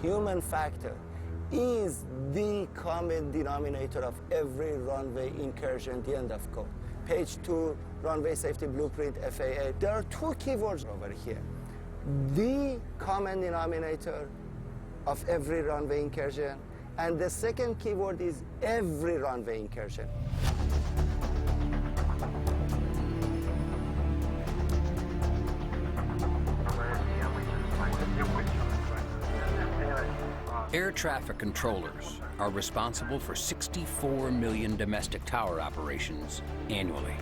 human factor is the common denominator of every runway incursion, the end of code. Page 2, runway safety blueprint, FAA. There are two keywords over here. The common denominator of every runway incursion, and the second keyword is every runway incursion. Air traffic controllers are responsible for 64 million domestic tower operations annually.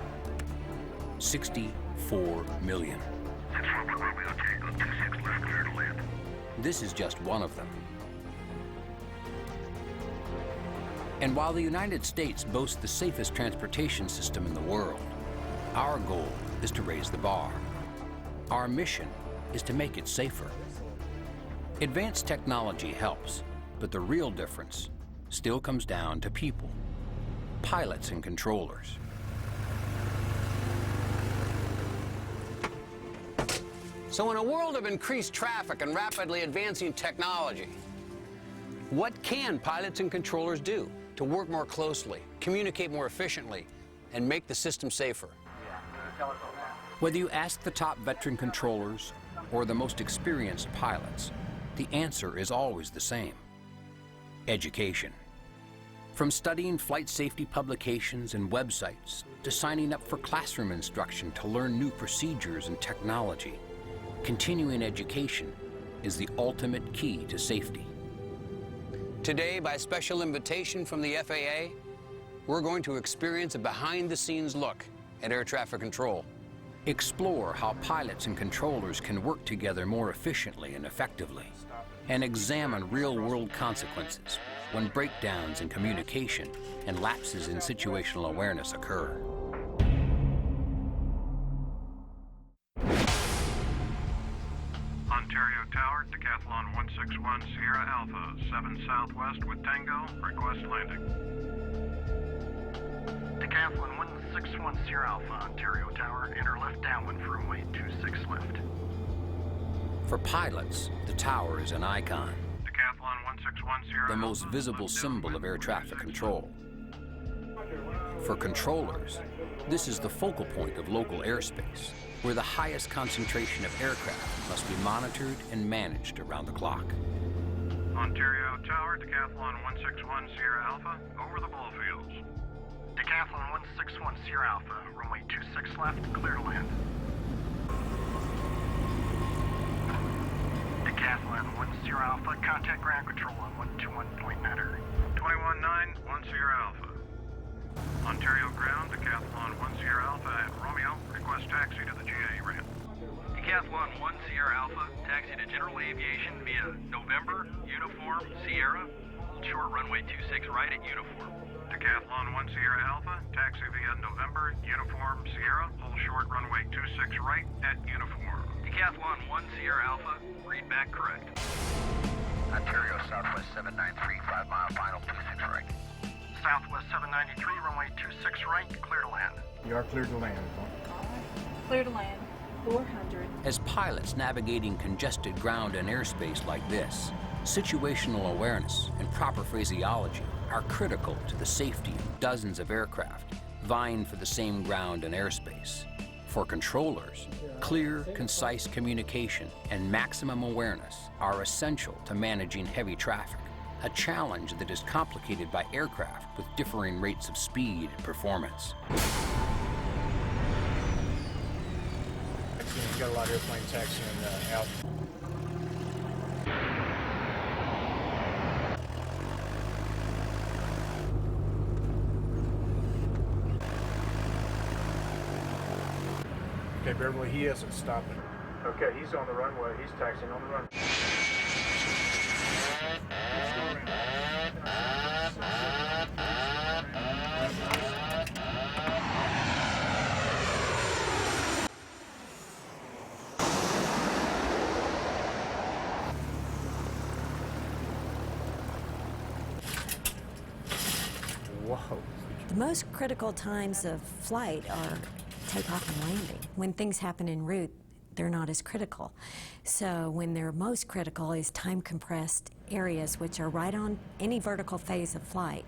64 million. This is just one of them. And while the United States boasts the safest transportation system in the world, our goal is to raise the bar. Our mission is to make it safer. Advanced technology helps, but the real difference still comes down to people, pilots and controllers. So in a world of increased traffic and rapidly advancing technology, what can pilots and controllers do to work more closely, communicate more efficiently, and make the system safer? Whether you ask the top veteran controllers or the most experienced pilots, the answer is always the same: education. From studying flight safety publications and websites to signing up for classroom instruction to learn new procedures and technology, continuing education is the ultimate key to safety. Today, by special invitation from the FAA, we're going to experience a behind-the-scenes look at air traffic control. Explore how pilots and controllers can work together more efficiently and effectively, and examine real-world consequences when breakdowns in communication and lapses in situational awareness occur. Ontario Tower, Decathlon 161 Sierra Alpha, 7 Southwest with Tango, request landing. Decathlon 161 Sierra Alpha, Ontario Tower, enter left downwind for runway 26 left. For pilots, the tower is an icon, Decathlon 161 Sierra the Alpha, most visible left symbol of downwind air for traffic 26 control. For controllers, this is the focal point of local airspace, where the highest concentration of aircraft must be monitored and managed around the clock. Ontario Tower, Decathlon 161 Sierra Alpha, over the ball fields. Decathlon 161 Sierra Alpha, runway 26 left, clear to land. Decathlon 1 Sierra Alpha, contact ground control on 121.9. 21-9, 1 Sierra Alpha. Ontario ground, Decathlon 1 Sierra Alpha at Romeo, request taxi to the GA ramp. Decathlon 1 Sierra Alpha, taxi to General Aviation via November, Uniform, Sierra, hold short runway 26 right at Uniform. Decathlon 1 Sierra Alpha, taxi via November, Uniform, Sierra, hold short runway 26 right at Uniform. Decathlon 1 Sierra Alpha, read back correct. Ontario Southwest 793, 5 mile final, 26 right. Southwest 793, runway 26 right, clear to land. You are cleared to land. Clear to land, 400. As pilots navigating congested ground and airspace like this, situational awareness and proper phraseology are critical to the safety of dozens of aircraft vying for the same ground and airspace. For controllers, clear, concise communication and maximum awareness are essential to managing heavy traffic, a challenge that is complicated by aircraft with differing rates of speed and performance. You've got a lot of airplane taxiing out. Okay, Beverly, he isn't stopping. Okay, he's on the runway. He's taxiing on the runway. Whoa. The most critical times of flight are takeoff and landing. When things happen en route, they're not as critical. So when they're most critical is time compressed areas, which are right on any vertical phase of flight.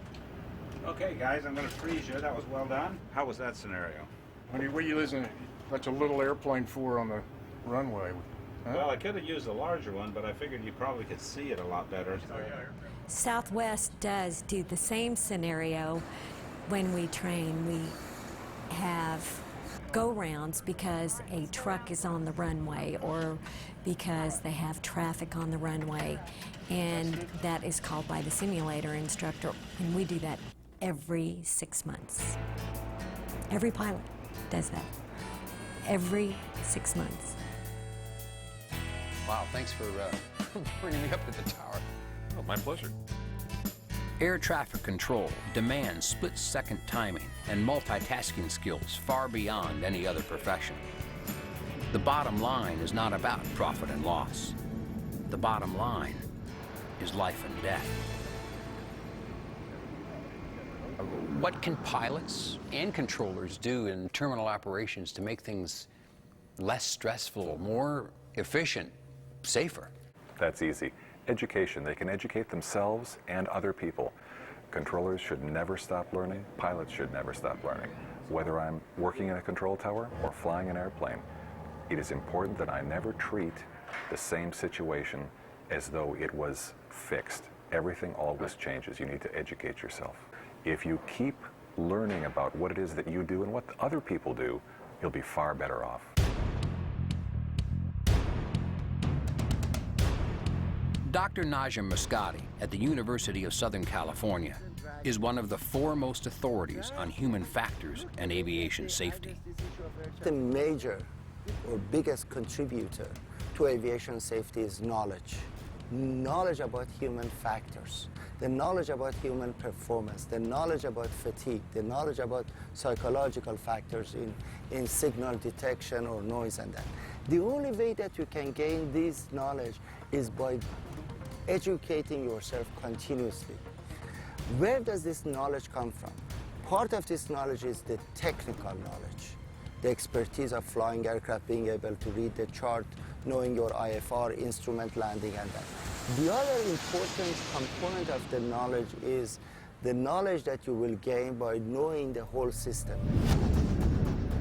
Okay, guys, I'm going to freeze you. That was well done. How was that scenario? Honey, what are you using such a little airplane for on the runway? Huh? Well, I could have used a larger one, but I figured you probably could see it a lot better. Southwest does do the same scenario when we train. We have go-rounds because a truck is on the runway or because they have traffic on the runway, and that is called by the simulator instructor, and we do that every 6 months. Every pilot does that. Every 6 months. Wow, thanks for bringing me up to the tower. Oh, my pleasure. Air traffic control demands split-second timing and multitasking skills far beyond any other profession. The bottom line is not about profit and loss. The bottom line is life and death. What can pilots and controllers do in terminal operations to make things less stressful, more efficient, safer? That's easy. Education. They can educate themselves and other people. Controllers should never stop learning. Pilots should never stop learning. Whether I'm working in a control tower or flying an airplane, it is important that I never treat the same situation as though it was fixed. Everything always changes. You need to educate yourself. If you keep learning about what it is that you do and what other people do, you'll be far better off. Dr. Najim Muscati at the University of Southern California is one of the foremost authorities on human factors and aviation safety. The major or biggest contributor to aviation safety is knowledge. Knowledge about human factors, the knowledge about human performance, the knowledge about fatigue, the knowledge about psychological factors in signal detection or noise and that. The only way that you can gain this knowledge is by educating yourself continuously. Where does this knowledge come from? Part of this knowledge is the technical knowledge, the expertise of flying aircraft, being able to read the chart, knowing your IFR, instrument landing, and that. The other important component of the knowledge is the knowledge that you will gain by knowing the whole system.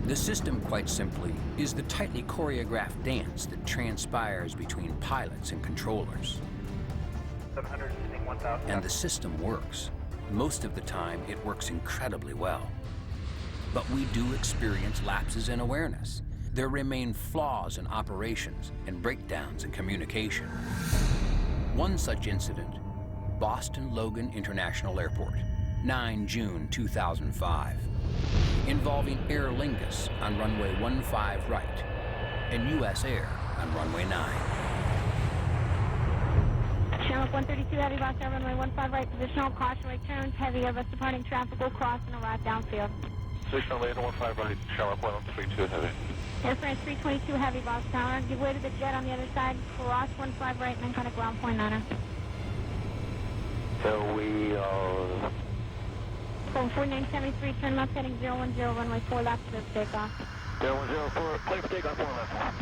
The system, quite simply, is the tightly choreographed dance that transpires between pilots and controllers. And the system works. Most of the time, it works incredibly well. But we do experience lapses in awareness. There remain flaws in operations and breakdowns in communication. One such incident, Boston Logan International Airport, 9 June 2005, involving Aer Lingus on runway 15 right and U.S. Air on runway 9. Shamrock 132 Heavy, boss air runway 15 right, positional, caution, right turns, heavy, Airbus departing traffic, will cross and arrive downfield. 6 runway 15 right, Shamrock 132 Heavy. Air France 322 Heavy, boss tower, give way to the jet on the other side, cross 15 right, and then contact ground point 9er. So we are... Phone 4973, turn left heading 010, runway 4 left, clear for takeoff. 010, clear for takeoff, 4 left.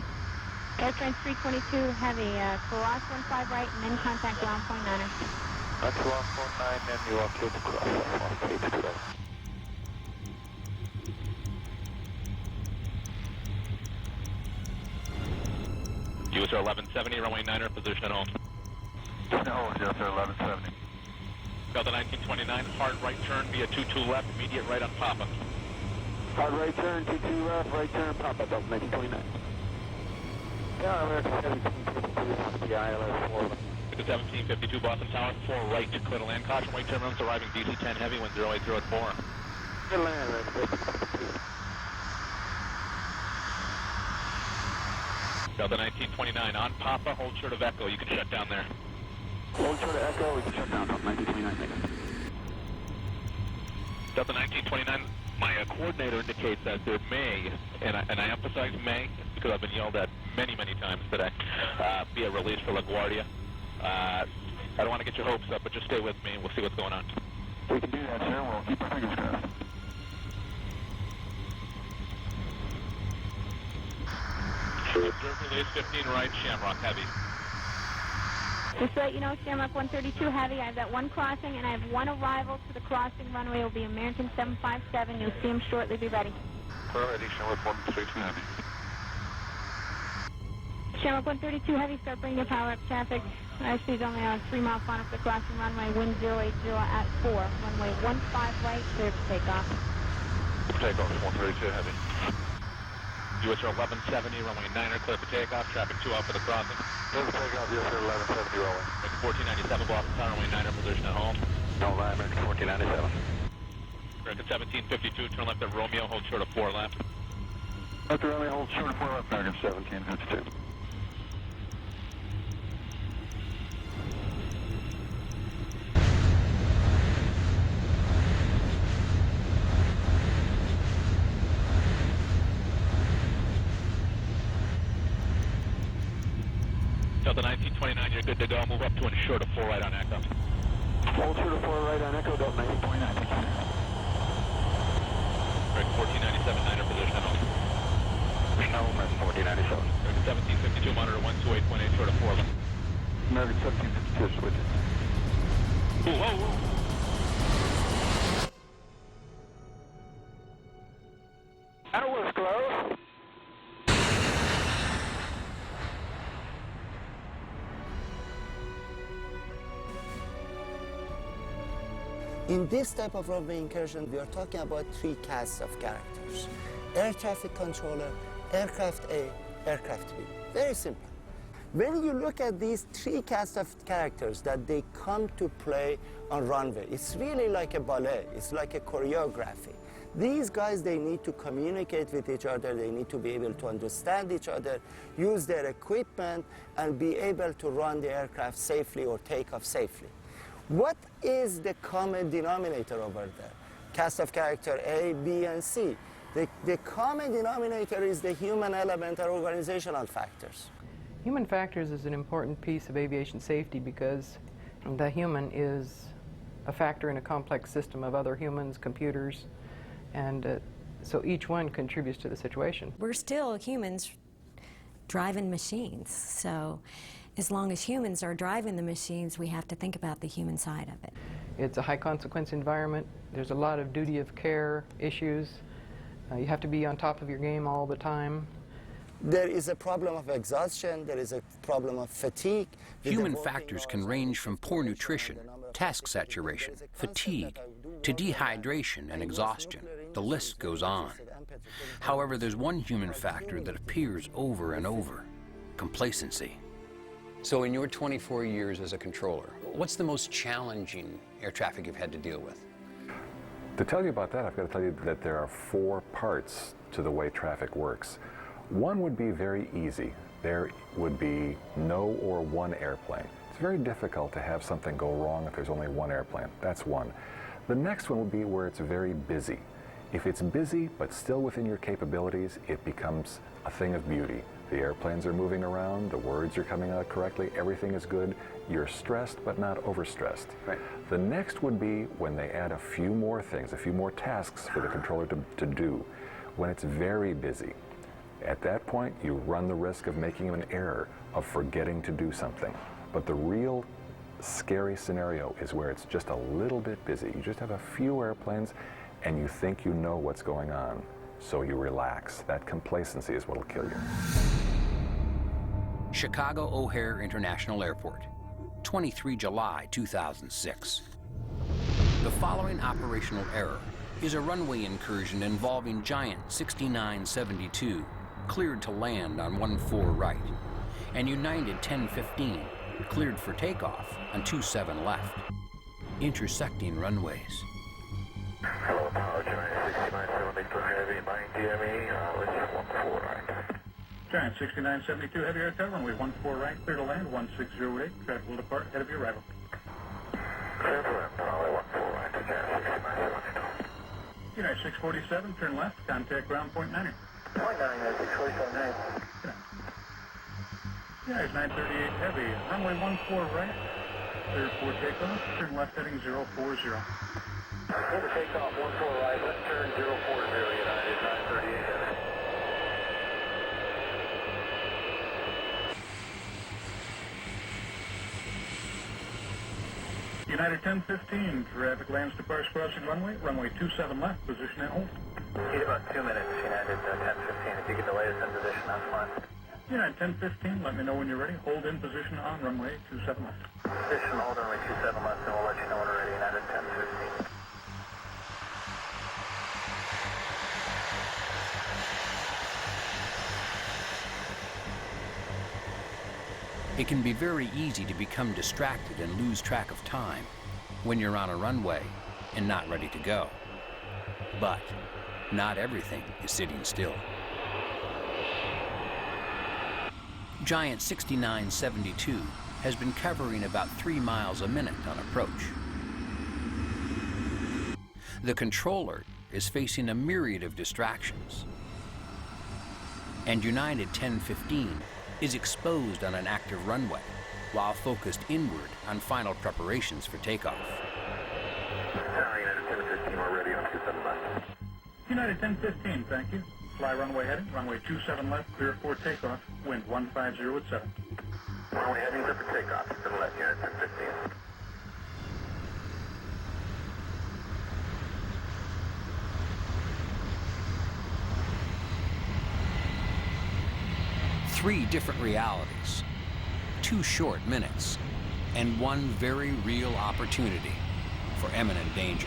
Air France 322 Heavy, cross 15 right, and then contact ground point 9er. That's ground point 9, and you are clear to cross. US Air 1170, runway 9er, position at home. No, US Air 1170. Delta 1929, hard right turn via 22 left, immediate right on Papa. Hard right turn, 22 left, right turn, Papa, Delta 1929. Yeah, American 1752, the ILS 4. With the 1752 Boston Tower, 4 right, clear to land, caution, right turn runs arriving DC-10 heavy, wind 080 at 4. Good land, right, Delta 1929, on Papa, hold short of Echo, you can shut down there. Hold short of Echo, we can shut down, Delta 1929. Delta 1929, my coordinator indicates that there may, and I emphasize may, because I've been yelled at many times today, be a release for LaGuardia. I don't want to get your hopes up, but just stay with me and we'll see what's going on. We can do that, sir. We'll keep our fingers crossed. Observe release 15 right, Shamrock Heavy. Just to let you know, Shamrock 132 Heavy, I have that one crossing, and I have one arrival to the crossing runway. It will be American 757. You'll see him shortly. Be ready. Ready, Shamrock 132 Heavy. Shamrock 132 Heavy, start bringing your power up traffic. Actually, it's only on 3 mile final for the crossing runway. Wind 080 at 4. Runway 15 right, clear for takeoff. Takeoff 132 Heavy. US 1170, runway 9er, clear for takeoff. Traffic 2 out for the crossing. Clear for takeoff, US 1170, rolling. American 1497, block the runway 9er, position at home. No, American 1497. American 1752, turn left at Romeo, hold short of 4 left. Left at Romeo, hold short of 4 left, American 1752. Delta 1929, you're good to go. Move up to and short of 4 right on Echo. Hold short of 4 right on Echo, Delta 1929. American 1497, 9er, position at home. No, American 1497. American 1752, monitor 128.8, short of 4 left. American 1752, switch. Whoa, whoa, whoa. That was close. In this type of runway incursion, we are talking about 3 casts of characters. Air traffic controller, aircraft A, aircraft B. Very simple. When you look at these 3 casts of characters that they come to play on runway, it's really like a ballet, it's like a choreography. These guys, they need to communicate with each other, they need to be able to understand each other, use their equipment, and be able to run the aircraft safely or take off safely. What is the common denominator over there? Cast of character A, B, and C. The common denominator is the human element or organizational factors. Human factors is an important piece of aviation safety because the human is a factor in a complex system of other humans, computers, and so each one contributes to the situation. We're still humans driving machines, so as long as humans are driving the machines, we have to think about the human side of it. It's a high consequence environment. There's a lot of duty of care issues. You have to be on top of your game all the time. There is a problem of exhaustion, there is a problem of fatigue. Human factors can range from poor nutrition, task saturation, fatigue, to dehydration and exhaustion. The list goes on. However, there's one human factor that appears over and over: complacency. So in your 24 years as a controller, what's the most challenging air traffic you've had to deal with? To tell you about that, I've got to tell you that there are 4 parts to the way traffic works. One would be very easy. There would be no or one airplane. It's very difficult to have something go wrong if there's only one airplane. That's one. The next one would be where it's very busy. If it's busy but still within your capabilities, it becomes a thing of beauty. The airplanes are moving around, the words are coming out correctly, everything is good. You're stressed but not overstressed. Right. The next would be when they add a few more things, a few more tasks for the controller to do. When it's very busy. At that point, you run the risk of making an error, of forgetting to do something. But the real scary scenario is where it's just a little bit busy. You just have a few airplanes and you think you know what's going on. So you relax. That complacency is what'll kill you. Chicago O'Hare International Airport, 23 July 2006. The following operational error is a runway incursion involving Giant 6972, cleared to land on 14 right, and United 1015, cleared for takeoff on 27 left, intersecting runways. Hello, Tower, Giant 6972 Heavy, 9 DME, let's 14 right. Giant 6972 Heavy Air Tower, runway 14 right, clear to land, 1608, traffic will depart ahead of your arrival. Clear to land, runway 14 right, Giant 6972. United 647, turn left, contact ground point 9er. Point 9, 647, hey. United 938 Heavy, runway 14 right, clear for takeoff, turn left heading 040. Clear for takeoff, 14 right, left turn 040, United 938 Heavy. United 1015, traffic lands to Parks Crossing runway, runway 27 left, position and hold. Need about 2 minutes, United 1015. If you can delay us in position, that's fine. United 1015, let me know when you're ready. Hold in position on runway 27 left. Position hold runway 27 left, and we'll let you know when we're ready, United 1015. It can be very easy to become distracted and lose track of time when you're on a runway and not ready to go. But not everything is sitting still. Giant 6972 has been covering about 3 miles a minute on approach. The controller is facing a myriad of distractions. And United 1015 is exposed on an active runway while focused inward on final preparations for takeoff. United 1015, we're ready on 27 left. United 1015, thank you. Fly runway heading, runway 27 left, clear for takeoff, wind 150 at 7. Runway heading clear for takeoff, 7 left, United 1015. Three different realities, 2 short minutes, and one very real opportunity for imminent danger.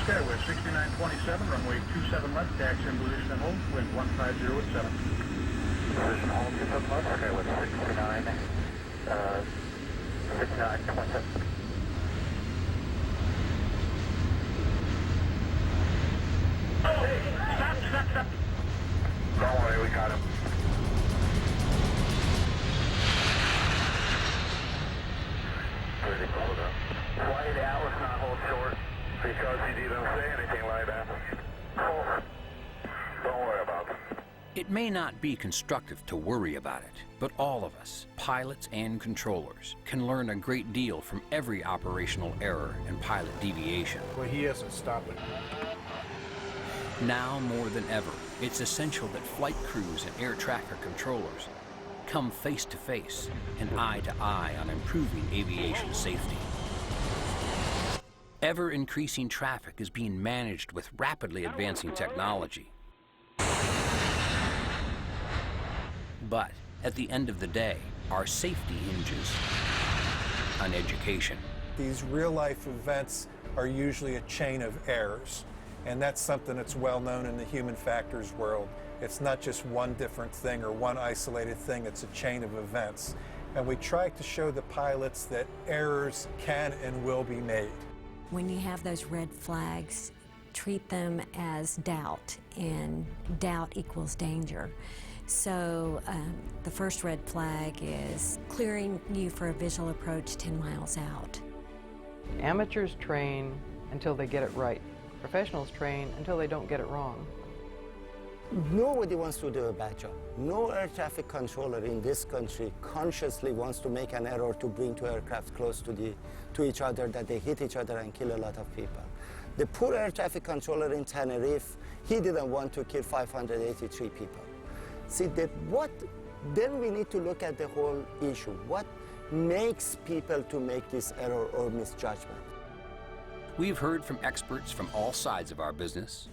Skyway 6927, runway 27 left, taxi in position and hold, wind 150 at 7. Position hold 27 left, Skyway 6927. Stop. Don't worry, we got him. Pretty hold up. Why did Atlas not hold short? Because he didn't say anything like that. Oh, don't worry about it. It may not be constructive to worry about it, but all of us, pilots and controllers, can learn a great deal from every operational error and pilot deviation. Well, he isn't stopping. Now more than ever, it's essential that flight crews and air traffic controllers come face to face and eye to eye on improving aviation safety. Ever-increasing traffic is being managed with rapidly advancing technology. But at the end of the day, our safety hinges on education. These real-life events are usually a chain of errors. And that's something that's well known in the human factors world. It's not just one different thing or one isolated thing, it's a chain of events. And we try to show the pilots that errors can and will be made. When you have those red flags, treat them as doubt, and doubt equals danger. So the first red flag is clearing you for a visual approach 10 miles out. Amateurs train until they get it right. Professionals train until they don't get it wrong. Nobody wants to do a bad job. No air traffic controller in this country consciously wants to make an error to bring two aircraft close to each other, that they hit each other and kill a lot of people. The poor air traffic controller in Tenerife, he didn't want to kill 583 people. See, then we need to look at the whole issue. What makes people to make this error or misjudgment? We've heard from experts from all sides of our business.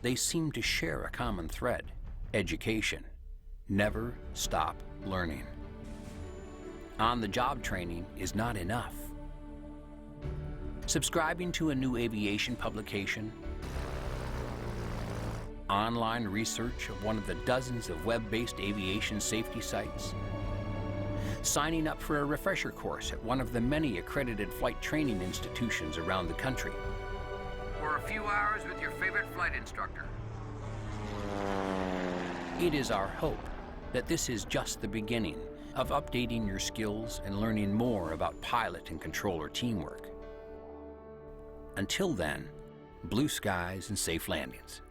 They seem to share a common thread: education. Never stop learning. On-the-job training is not enough. Subscribing to a new aviation publication, online research of one of the dozens of web-based aviation safety sites, signing up for a refresher course at one of the many accredited flight training institutions around the country, or a few hours with your favorite flight instructor. It is our hope that this is just the beginning of updating your skills and learning more about pilot and controller teamwork. Until then, blue skies and safe landings.